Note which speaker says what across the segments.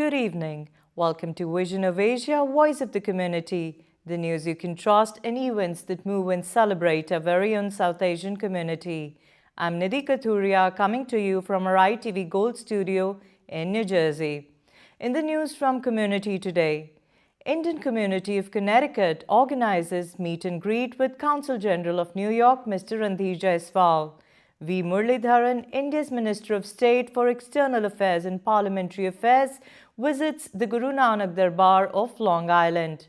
Speaker 1: Good evening. Welcome to Vision of Asia, Voice of the Community, the news you can trust and events that move and celebrate our very own South Asian community. I'm Nidhi Kathuria, coming to you from our ITV Gold studio in New Jersey. In the news from Community today, Indian Community of Connecticut organizes meet and greet with Consul General of New York, Mr. Randhir Jaiswal. V. Muralidharan, India's Minister of State for External Affairs and Parliamentary Affairs, visits the Guru Nanak Darbar of Long Island.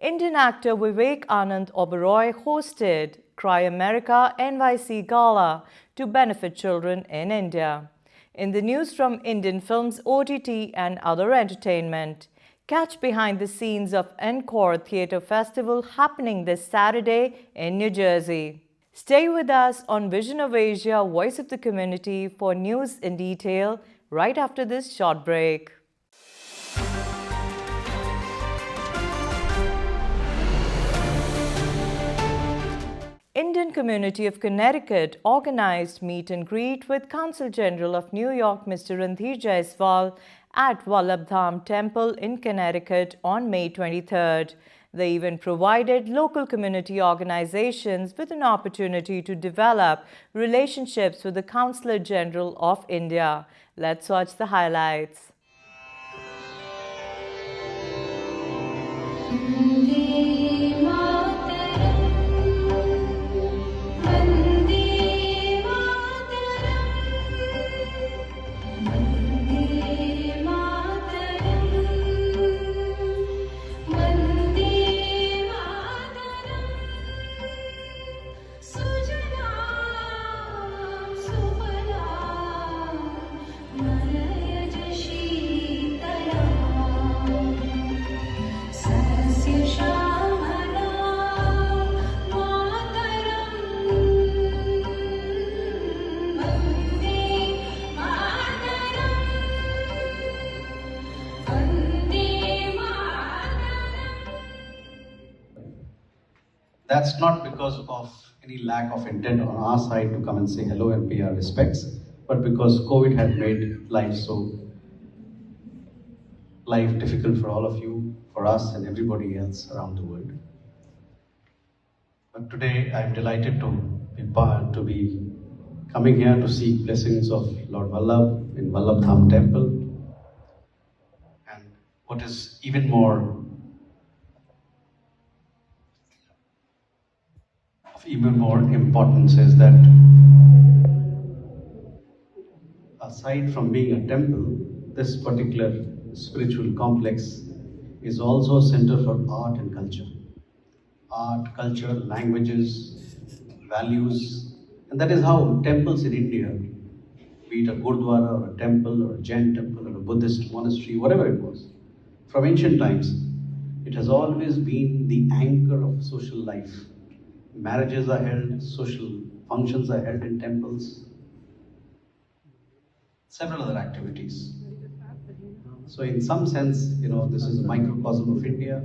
Speaker 1: Indian actor Vivek Anand Oberoi hosted Cry America NYC Gala to benefit children in India. In the news from Indian films, OTT and other entertainment, catch behind the scenes of Encore Theatre Festival happening this Saturday in New Jersey. Stay with us on Vision of Asia, Voice of the Community for news in detail right after this short break. Indian Community of Connecticut organized meet and greet with Consul General of New York, Mr. Randhir Jaiswal, at Vallabhdham Temple in Connecticut on May 23rd. They even provided local community organizations with an opportunity to develop relationships with the Consular General of India. Let's watch the highlights.
Speaker 2: That's not because of any lack of intent on our side to come and say hello and pay our respects, but because COVID had made life difficult for all of you, for us and everybody else around the world. But today I'm delighted to be coming here to seek blessings of Lord Vallabh in Vallabhdham Temple. And what is even more importance is that aside from being a temple, this particular spiritual complex is also a center for art and culture. Art, culture, languages, values, and that is how temples in India, be it a Gurdwara or a temple or a Jain temple or a Buddhist monastery, whatever it was, from ancient times, it has always been the anchor of social life. Marriages are held, social functions are held in temples, several other activities. So in some sense, this is a microcosm of India,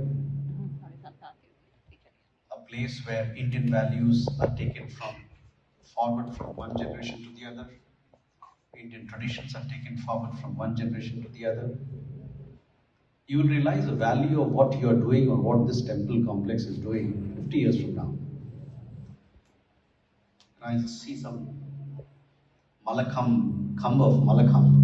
Speaker 2: a place where Indian values are taken forward from one generation to the other. Indian traditions are taken forward from one generation to the other. You will realize the value of what you are doing or what this temple complex is doing 50 years from now. I see some Khamba of Malakham.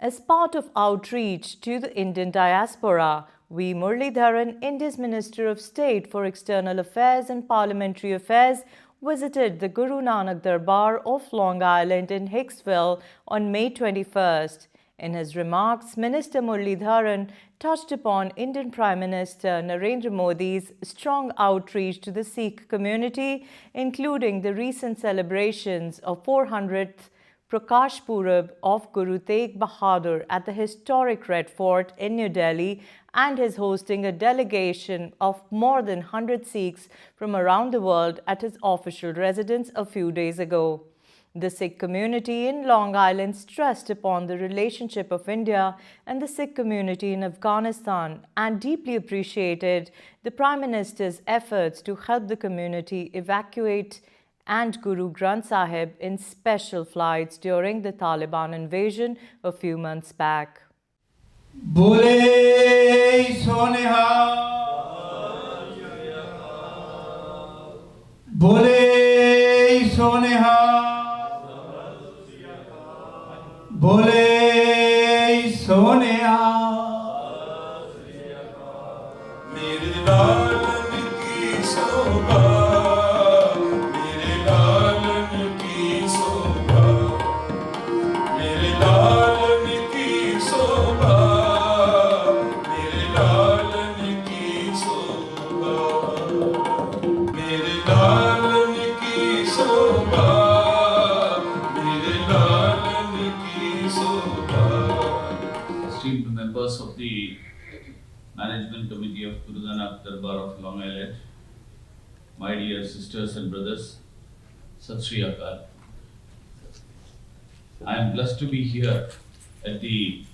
Speaker 1: As part of outreach to the Indian diaspora, V. Muralidharan, India's Minister of State for External Affairs and Parliamentary Affairs, visited the Guru Nanak Darbar of Long Island in Hicksville on May 21st. In his remarks, Minister Muralidharan touched upon Indian Prime Minister Narendra Modi's strong outreach to the Sikh community, including the recent celebrations of 400th Prakash Purab of Guru Tegh Bahadur at the historic Red Fort in New Delhi, and his hosting a delegation of more than 100 Sikhs from around the world at his official residence a few days ago. The Sikh community in Long Island stressed upon the relationship of India and the Sikh community in Afghanistan and deeply appreciated the Prime Minister's efforts to help the community evacuate and Guru Granth Sahib in special flights during the Taliban invasion a few months back.
Speaker 3: Bole Soneha, Bole Soneha, Bole Soneha.
Speaker 4: मेरे लालन की शोभा, मेरे लालन की शोभा, मेरे लालन की शोभा, मेरे लालन की शोभा, मेरे लालन की शोभा, मेरे लालन की शोभा. Esteemed members of the Management Committee of Guru Nanak Darbar of Long Island, my dear sisters and brothers, Sat Shri Akal. I am blessed to be here at the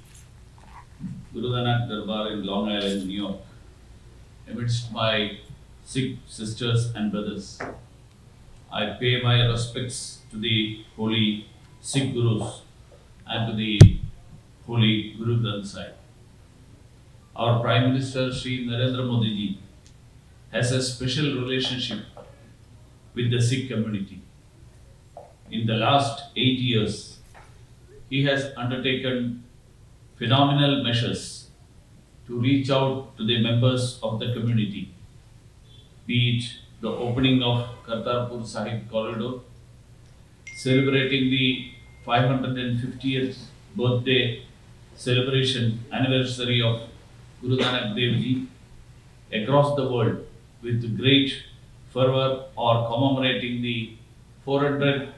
Speaker 4: Guru Nanak Darbar in Long Island, New York, amidst my Sikh sisters and brothers. I pay my respects to the holy Sikh Gurus and to the holy Guru Granth Sahib. Our Prime Minister Shri Narendra Modi ji has a special relationship with the Sikh community. In the last 8 years, he has undertaken phenomenal measures to reach out to the members of the community, be it the opening of Kartarpur Sahib Corridor, celebrating the 550th birthday celebration anniversary of Guru Nanak Dev Ji across the world with great fervor, or commemorating the 400th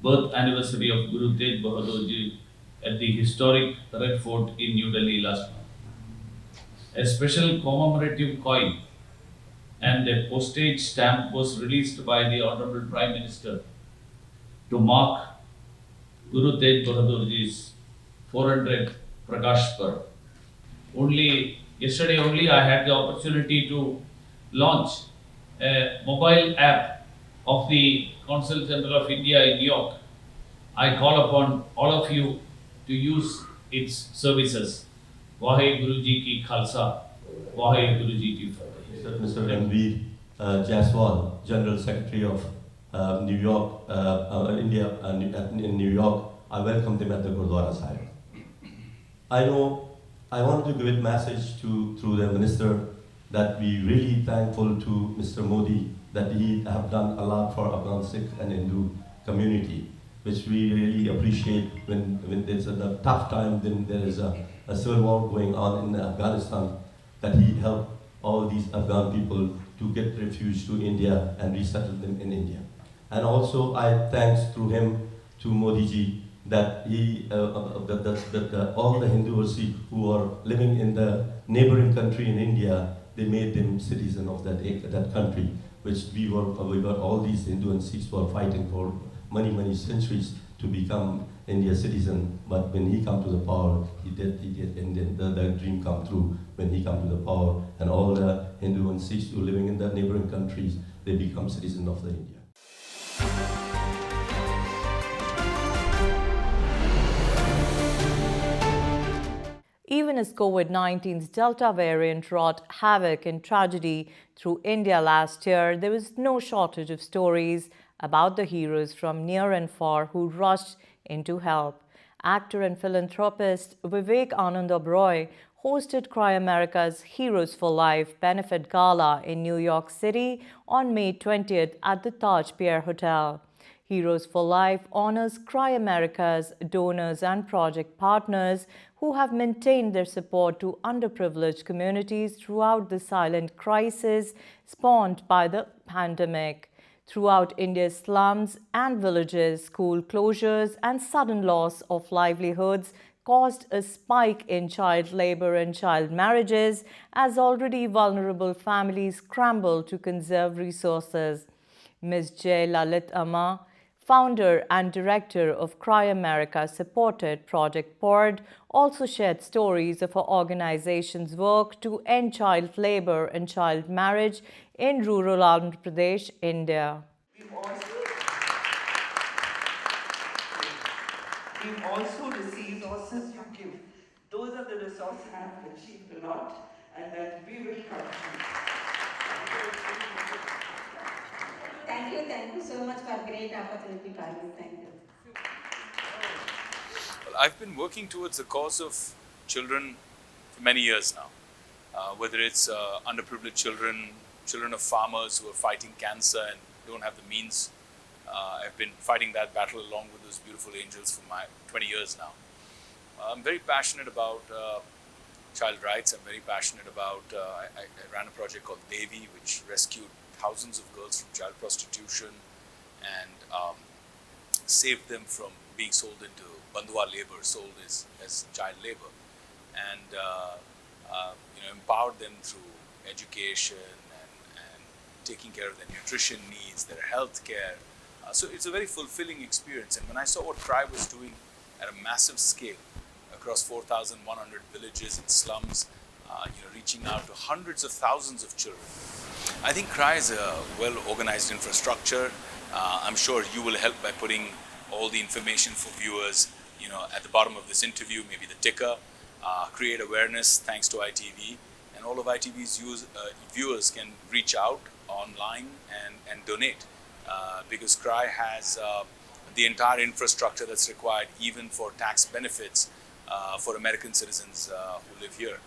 Speaker 4: birth anniversary of Guru Tej Bahadur Ji at the historic Red Fort in New Delhi last month. A special commemorative coin and a postage stamp was released by the Honorable Prime Minister to mark Guru Tej Bahadur Ji's 400th Prakash Parv. Yesterday only I had the opportunity to launch a mobile app of the Consul General of India in New York. I call upon all of you to use its services. Vahe Guru Ji ki Khalsa, Vahe Guru Ji ki Fateh.
Speaker 5: Mr. M.V. Jaiswal, General Secretary of New York, India, in New York, I welcome them at the Gurdwara Sahib. I want to give a message through the Minister that we really thankful to Mr. Modi that he have done a lot for Afghan Sikh and Hindu community, which we really appreciate when there's a tough time, then there is a civil war going on in Afghanistan, that he helped all these Afghan people to get refuge to India and resettle them in India. And also I thanks through him to Modi ji that he, all the Hindu or Sikh who are living in the neighboring country in India, they made them citizen of that country, which we were all these Hindu and Sikhs were fighting for many centuries to become India's citizen. But when he come to the power, he did, and then the dream come true when he come to the power, and all the Hindu and Sikhs who are living in the neighboring countries, they become citizen of the India.
Speaker 1: Even as COVID-19's Delta variant wrought havoc and tragedy through India last year, there was no shortage of stories about the heroes from near and far who rushed in to help. Actor and philanthropist Vivek Anand Oberoi hosted Cry America's Heroes for Life benefit gala in New York City on May 20th at the Taj Pierre Hotel. Heroes for Life honors Cry America's donors and project partners who have maintained their support to underprivileged communities throughout the silent crisis spawned by the pandemic. Throughout India's slums and villages, school closures and sudden loss of livelihoods caused a spike in child labor and child marriages as already vulnerable families scramble to conserve resources. Ms. J. Lalit Amma, founder and director of Cry America-supported Project PORD, also shared stories of her organization's work to end child labor and child marriage in rural Andhra Pradesh, India.
Speaker 6: We've also we've also received resources you give. Those are the resources I have achieved a lot and that we will continue.
Speaker 7: Thank you so much for a great opportunity for you. Thank you.
Speaker 8: Well, I've been working towards the cause of children for many years now. Whether it's underprivileged children, children of farmers who are fighting cancer and don't have the means. I've been fighting that battle along with those beautiful angels for 20 years now. I'm very passionate about child rights. I'm very passionate about, I ran a project called Devi, which rescued thousands of girls from child prostitution and saved them from being sold into bandhua labor, sold as child labor, and empowered them through education and taking care of their nutrition needs, their health care. So it's a very fulfilling experience. And when I saw what CRY was doing at a massive scale across 4,100 villages and slums, reaching out to hundreds of thousands of children, I think CRY is a well-organized infrastructure. I'm sure you will help by putting all the information for viewers, at the bottom of this interview, maybe the ticker, create awareness thanks to ITV, and all of ITV's viewers can reach out online and donate because CRY has the entire infrastructure that's required even for tax benefits for American citizens who live here.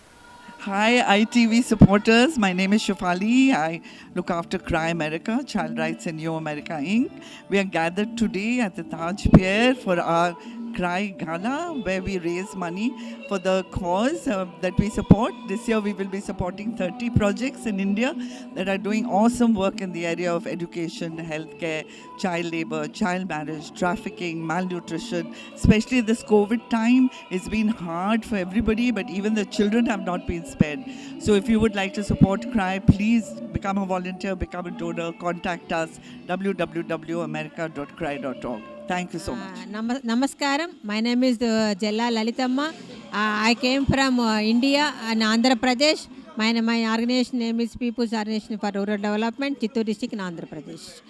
Speaker 6: Hi, ITV supporters. My name is Shafali. I look after CRY America, Child Rights and New America Inc. We are gathered today at the Taj Pier for our CRY Gala, where we raise money for the cause that we support. This year we will be supporting 30 projects in India that are doing awesome work in the area of education, healthcare, child labor, child marriage, trafficking, malnutrition. Especially this COVID time, it's been hard for everybody, but even the children have not been spared. So if you would like to support CRY, please become a volunteer, become a donor, contact us, www.america.cry.org. Thank you so much.
Speaker 9: Namaskaram. My name is Jella Lalitamma. I came from India and Andhra Pradesh. My organization name is People's Organization for Rural Development, Chittoor district in Andhra Pradesh.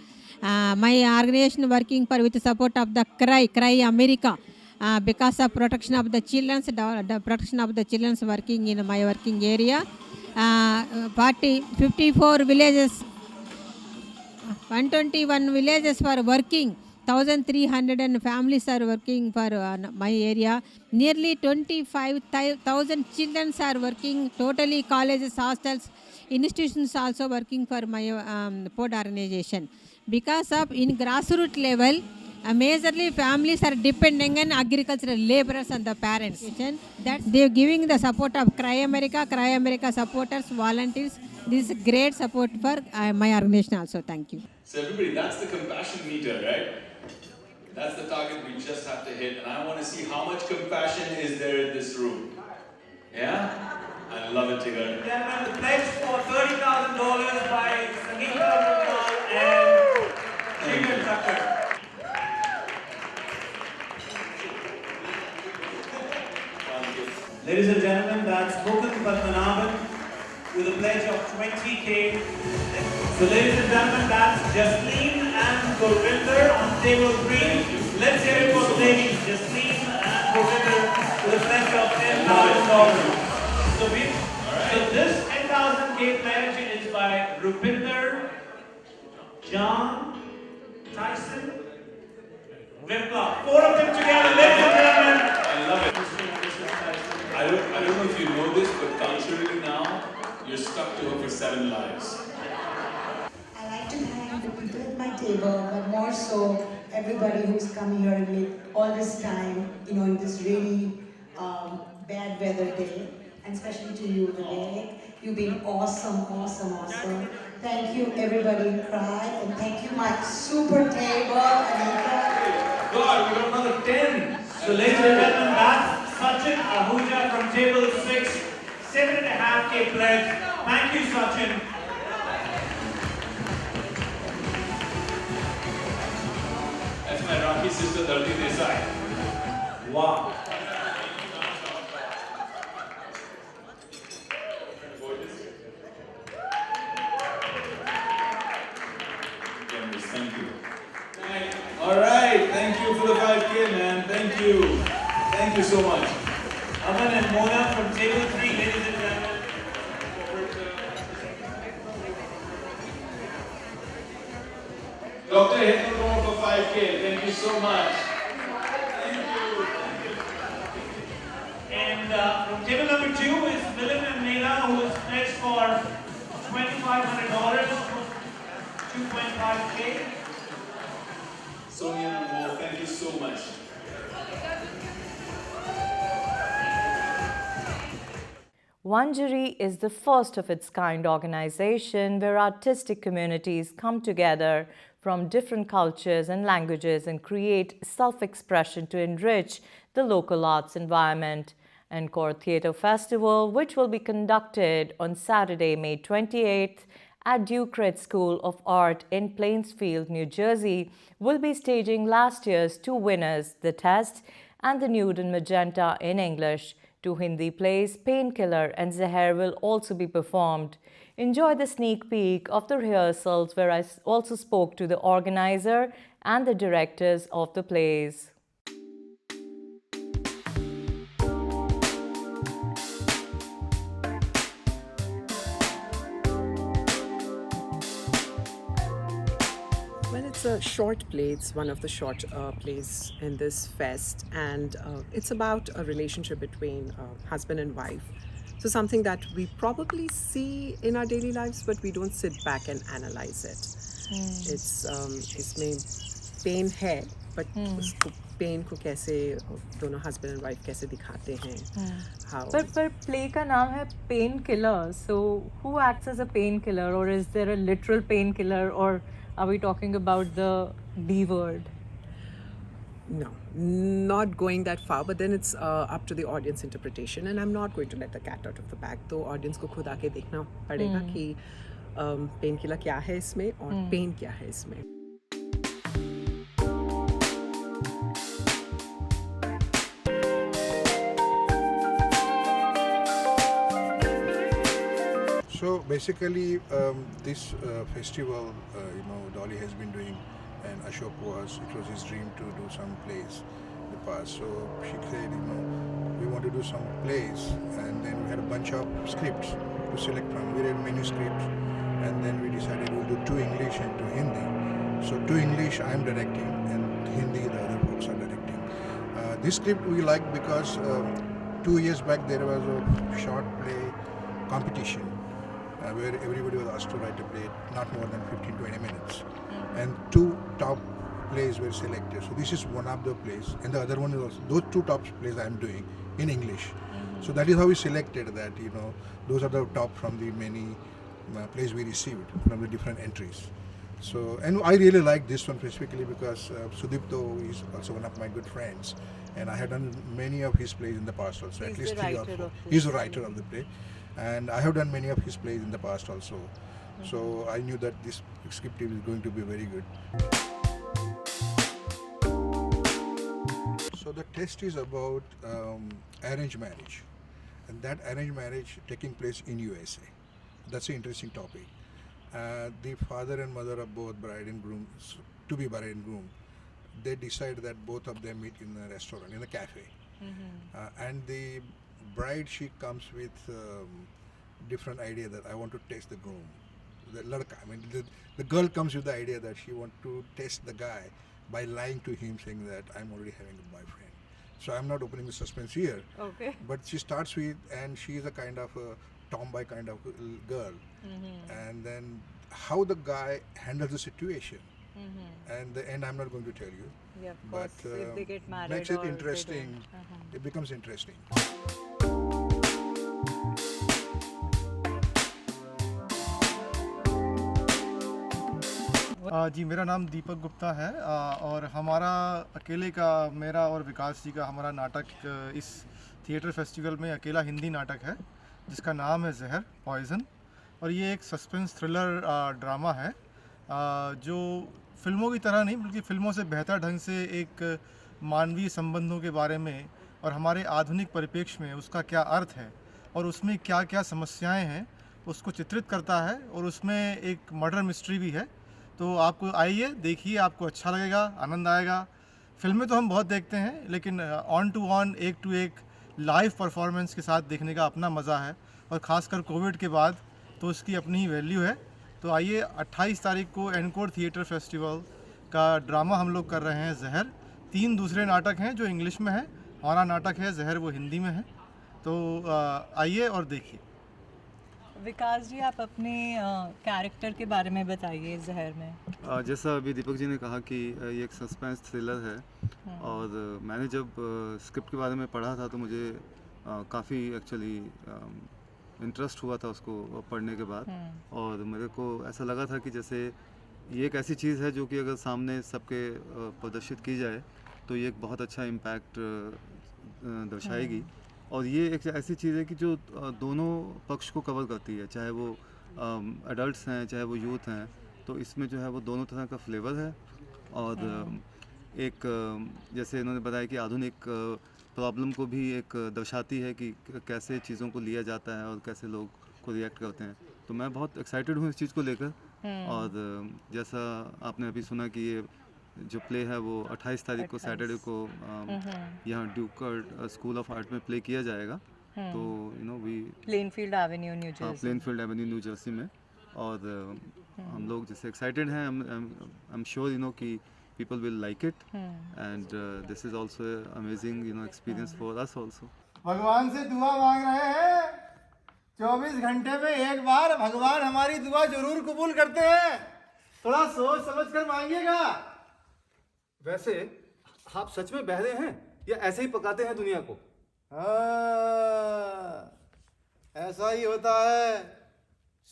Speaker 9: My organization working with the support of the CRY America because of protection of the children, the protection of the children working in my working area. 54 villages, 121 villages were working. 1,300 families are working for my area. Nearly 25,000 children are working. Totally colleges, hostels, institutions also working for my port organization. Because of in grassroots level, majorly families are depending on agricultural laborers and the parents. That they're giving the support of CRY America supporters, volunteers. This is great support for my organization also. Thank you.
Speaker 8: So everybody, that's the compassion meter, right? That's the target we just have to hit. And I want to see how much compassion is there in this room. Yeah? I love it, Tigger.
Speaker 3: Gentlemen, the pledge for $30,000 by Sangeeta Agarwal and Tigger Thakkar. Ladies and gentlemen, that's Mukund Padmanabhan with a pledge of 20K. So ladies and gentlemen, that's Jasleen and Gurvinder on table 3. Let's hear it for the ladies, Jasleen and Gurvinder with a pledge of $10,000. So this 10,000K pledge is by Rupinder, John, Tyson, Vipla. 4 of them together, ladies and gentlemen.
Speaker 8: I love it. I don't know if you know this, but culturally now, you're stuck to her for 7 lives.
Speaker 10: I like to thank the people at my table, but more so everybody who's come here with all this time, in this really bad weather day, and especially to you, Vivek. You've been awesome. Thank you, everybody in CRY, and thank you, my super table, Anika.
Speaker 8: God, we got another 10.
Speaker 3: So ladies and gentlemen, that's Sachin Ahuja from table 6, 7.5K pledge. Thank you, Sachin.
Speaker 8: That's my Rocky sister, Dharti Desai.
Speaker 3: Wow.
Speaker 8: Thank you. All right, thank you for the 5K, man. Thank you.
Speaker 3: you. Thank you so much. Aman and Mona from table 3, ladies and gentlemen. Dr. Hendra for 5K. Thank you so much. Thank you. And from table number 2 is Milan and Meera, who is pledged for $2,500, 2.5K. Sonia and Mo, thank you so much.
Speaker 1: Vanjari is the first of its kind organization where artistic communities come together from different cultures and languages and create self-expression to enrich the local arts environment. Encore Theatre Festival, which will be conducted on Saturday, May 28th at Duke Red School of Art in Plainsfield, New Jersey, will be staging last year's 2 winners, The Test and The Nude and Magenta in English. 2 Hindi plays, Painkiller and Zehar, will also be performed. Enjoy the sneak peek of the rehearsals, where I also spoke to the organizer and the directors of the plays.
Speaker 11: Well, it's a short play. It's one of the short plays in this fest, and it's about a relationship between husband and wife. So something that we probably see in our daily lives, but we don't sit back and analyze it. It's इसमें pain है, but उसको pain को कैसे दोनों husband and wife कैसे दिखाते हैं? How?
Speaker 1: पर play का नाम है Painkiller. So who acts as a painkiller, or is there a literal painkiller, or are we talking about the D word?
Speaker 11: No, not going that far, but then it's up to the audience interpretation, and I'm not going to let the cat out of the bag. तो audience को खुद आके देखना पड़ेगा कि painkiller क्या है इसमें और pain क्या है इसमें.
Speaker 12: So basically, this festival, Dolly has been doing, and Ashok it was his dream to do some plays in the past. So she said, we want to do some plays, and then we had a bunch of scripts to select from. We read many scripts, and then we decided we'll do 2 English and 2 Hindi. So 2 English I'm directing, and Hindi the other folks are directing. This script we liked because 2 years back there was a short play competition where everybody was asked to write a play not more than 15-20 minutes. And 2 top plays were selected. So this is one of the plays, and the other one is also, those 2 top plays I am doing in English. So that is how we selected that, those are the top from the many plays we received from the different entries. So, and I really like this one specifically because Sudipto is also one of my good friends, and I have done many of his plays in the past also, at least 3 or 4. He's the writer of the play, and I have done many of his plays in the past also. So I knew that this script is going to be very good. So the test is about arranged marriage, and that arranged marriage taking place in USA. That's an interesting topic. The father and mother of both bride and groom, to be bride and groom, they decide that both of them meet in a restaurant, in a cafe. And the bride, she comes with different idea that I want to taste the groom. The girl comes with the idea that she wants to test the guy by lying to him, saying that I'm already having a boyfriend. So I'm not opening the suspense here. Okay. But she starts with, and she is a kind of a tomboy kind of girl. And then how the guy handles the situation. And the end I'm not going to tell you.
Speaker 1: Yeah, of
Speaker 12: but
Speaker 1: course, if they get married
Speaker 12: makes it
Speaker 1: or they
Speaker 12: interesting.
Speaker 1: don't.
Speaker 12: It becomes interesting.
Speaker 13: जी मेरा नाम दीपक गुप्ता है और हमारा अकेले का मेरा और विकास जी का हमारा नाटक इस थिएटर फेस्टिवल में अकेला हिंदी नाटक है जिसका नाम है जहर पॉइज़न, और ये एक सस्पेंस थ्रिलर ड्रामा है जो फिल्मों की तरह नहीं बल्कि फिल्मों से बेहतर ढंग से एक मानवीय संबंधों के बारे में और हमारे आधुनिक परिप्रेक्ष्य में उसका क्या अर्थ है और उसमें क्या क्या समस्याएं हैं उसको चित्रित करता है, और उसमें एक मर्डर मिस्ट्री भी है। तो आपको आइए देखिए, आपको अच्छा लगेगा, आनंद आएगा। फिल्में तो हम बहुत देखते हैं, लेकिन ऑन टू ऑन, एक टू एक लाइव परफॉर्मेंस के साथ देखने का अपना मज़ा है, और ख़ासकर कोविड के बाद तो उसकी अपनी ही वैल्यू है। तो आइए 28 तारीख को एनकोर थिएटर फेस्टिवल का ड्रामा हम लोग कर रहे हैं ज़हर। 3 दूसरे नाटक हैं जो इंग्लिश में हैं, हमारा नाटक है ज़हर वो हिंदी में है। तो आइए और देखिए।
Speaker 1: विकास जी, आप अपने कैरेक्टर के बारे में बताइए ज़हर में।
Speaker 14: जैसा अभी दीपक जी ने कहा कि ये एक सस्पेंस थ्रिलर है, और मैंने जब स्क्रिप्ट के बारे में पढ़ा था तो मुझे काफ़ी एक्चुअली इंटरेस्ट हुआ था उसको पढ़ने के बाद, और मेरे को ऐसा लगा था कि जैसे ये एक ऐसी चीज़ है जो कि अगर सामने सबके प्रदर्शित की जाए तो ये एक बहुत अच्छा इम्पैक्ट दर्शाएगी। और ये एक ऐसी चीज़ है कि जो दोनों पक्ष को कवर करती है, चाहे वो एडल्ट्स हैं चाहे वो यूथ हैं, तो इसमें जो है वो दोनों तरह का फ्लेवर है। और एक जैसे इन्होंने बताया कि आधुनिक प्रॉब्लम को भी एक दर्शाती है कि कैसे चीज़ों को लिया जाता है और कैसे लोग को रिएक्ट करते हैं। तो मैं बहुत एक्साइटेड हूँ इस चीज़ को लेकर। और जैसा आपने अभी सुना कि ये जो प्ले है वो 28 तारीख को सैटरडे को यहाँ ड्यूकर स्कूल ऑफ आर्ट में प्ले किया जाएगा। तो we
Speaker 1: Plainfield avenue New Jersey,
Speaker 14: Plainfield avenue New Jersey में। और हम लोग जैसे एक्साइटेड हैं, आई एम श्योर कि people will like it, and this is also amazing experience for us also.
Speaker 13: भगवान से दुआ मांग रहे हैं, 24 घंटे में एक बार भगवान हमारी दुआ जरूर कबूल करते हैं, थोड़ा सोच समझ कर मांगिएगा।
Speaker 15: वैसे आप सच में बहरे हैं या ऐसे ही पकाते हैं दुनिया को?
Speaker 13: ऐसा ही होता है,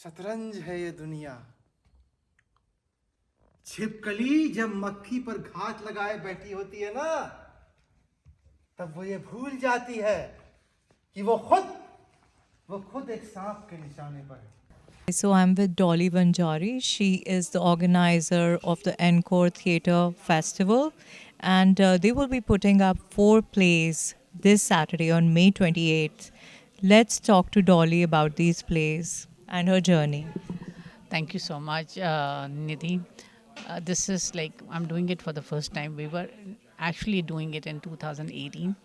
Speaker 13: शतरंज है ये दुनिया। छिपकली जब मक्खी पर घात लगाए बैठी होती है ना, तब वो ये भूल जाती है कि वो खुद एक सांप के निशाने पर है।
Speaker 1: So I'm with Dolly Banjari. She is the organizer of the Encore Theatre Festival, and they will be putting up 4 plays this Saturday on May 28th. Let's talk to Dolly about these plays and her journey.
Speaker 16: Thank you so much, Nidhi. This is like, I'm doing it for the first time. We were actually doing it in 2018,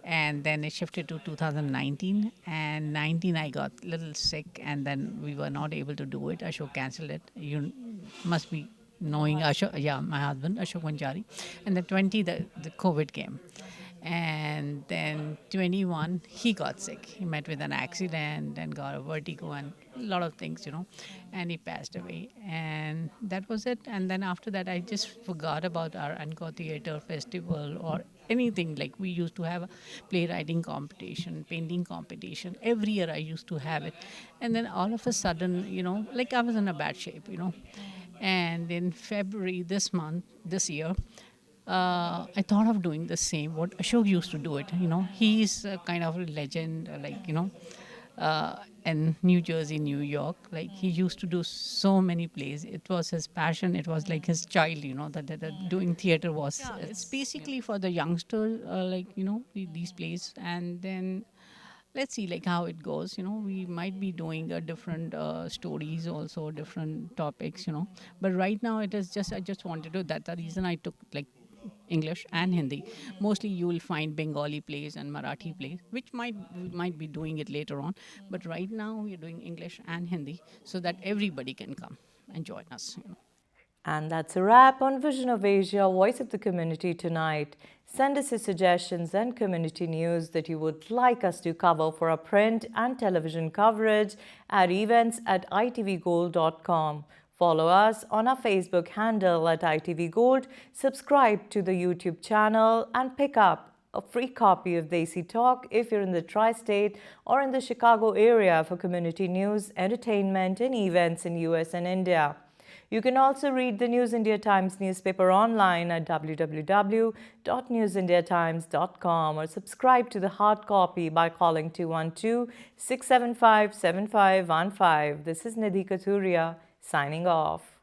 Speaker 16: and then it shifted to 2019, and 19 I got a little sick, and then we were not able to do it. Ashok cancelled it. You must be knowing Ashok, yeah, my husband, Ashok Banjari. And then 20, the COVID came. And then 21, he got sick. He met with an accident and got a vertigo and a lot of things, and he passed away. And that was it. And then after that, I just forgot about our Encore Theatre Festival or anything. Like, we used to have a playwriting competition, painting competition. Every year I used to have it. And then all of a sudden, like, I was in a bad shape, And in February this year, I thought of doing the same, what Ashok used to do it, He's a kind of a legend, in New Jersey, New York. Like, he used to do so many plays. It was his passion. It was like his child, that doing theatre was. Yeah, it's basically for the youngsters, these plays. And then let's see how it goes. We might be doing a different stories also, different topics, But right now it is just, I just wanted to, that's the reason I took English and Hindi. Mostly you will find Bengali plays and Marathi plays, which we might be doing it later on. But right now we're doing English and Hindi so that everybody can come and join us.
Speaker 1: And that's a wrap on Vision of Asia, Voice of the Community tonight. Send us your suggestions and community news that you would like us to cover for our print and television coverage at events@itvgold.com. Follow us on our Facebook handle @ITVGold, subscribe to the YouTube channel, and pick up a free copy of Desi Talk if you're in the Tri-State or in the Chicago area for community news, entertainment, and events in US and India. You can also read the News India Times newspaper online at www.newsindiatimes.com or subscribe to the hard copy by calling 212-675-7515. This is Nidhi Kathuria signing off.